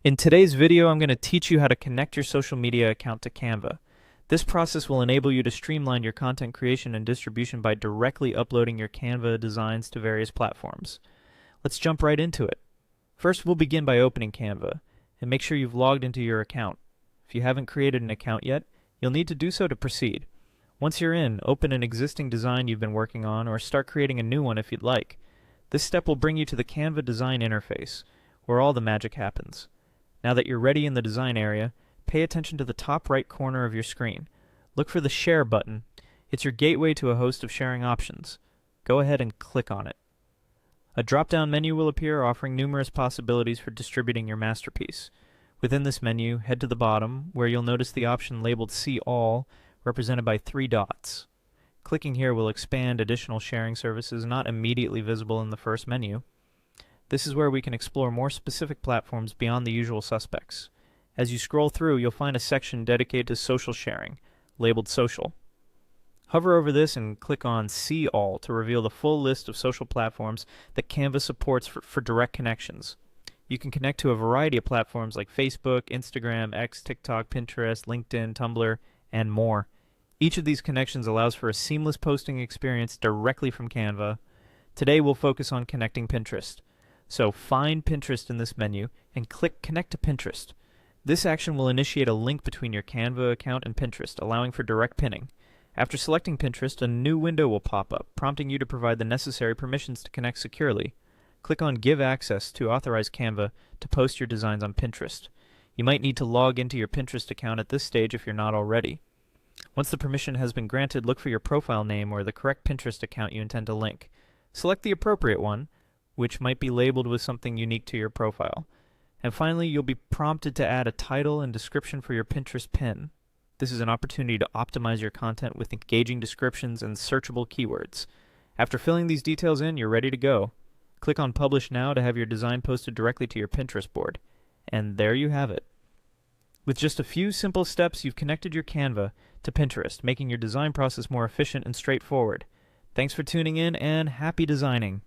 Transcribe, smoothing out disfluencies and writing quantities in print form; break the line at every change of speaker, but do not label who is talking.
In today's video, I'm going to teach you how to connect your social media account to Canva. This process will enable you to streamline your content creation and distribution by directly uploading your Canva designs to various platforms. Let's jump right into it. First, we'll begin by opening Canva, and make sure you've logged into your account. If you haven't created an account yet, you'll need to do so to proceed. Once you're in, open an existing design you've been working on or start creating a new one if you'd like. This step will bring you to the Canva design interface, where all the magic happens. Now that you're ready in the design area, pay attention to the top right corner of your screen. Look for the Share button. It's your gateway to a host of sharing options. Go ahead and click on it. A drop-down menu will appear offering numerous possibilities for distributing your masterpiece. Within this menu, head to the bottom, where you'll notice the option labeled See All, represented by 3 dots. Clicking here will expand additional sharing services not immediately visible in the first menu. This is where we can explore more specific platforms beyond the usual suspects. As you scroll through, you'll find a section dedicated to social sharing, labeled Social. Hover over this and click on See All to reveal the full list of social platforms that Canva supports for direct connections. You can connect to a variety of platforms like Facebook, Instagram, X, TikTok, Pinterest, LinkedIn, Tumblr, and more. Each of these connections allows for a seamless posting experience directly from Canva. Today we'll focus on connecting Pinterest. So find Pinterest in this menu and click Connect to Pinterest. This action will initiate a link between your Canva account and Pinterest, allowing for direct pinning. After selecting Pinterest, a new window will pop up, prompting you to provide the necessary permissions to connect securely. Click on Give Access to authorize Canva to post your designs on Pinterest. You might need to log into your Pinterest account at this stage if you're not already. Once the permission has been granted, look for your profile name or the correct Pinterest account you intend to link. Select the appropriate one, which might be labeled with something unique to your profile. And finally, you'll be prompted to add a title and description for your Pinterest pin. This is an opportunity to optimize your content with engaging descriptions and searchable keywords. After filling these details in, you're ready to go. Click on Publish Now to have your design posted directly to your Pinterest board. And there you have it. With just a few simple steps, you've connected your Canva to Pinterest, making your design process more efficient and straightforward. Thanks for tuning in, and happy designing!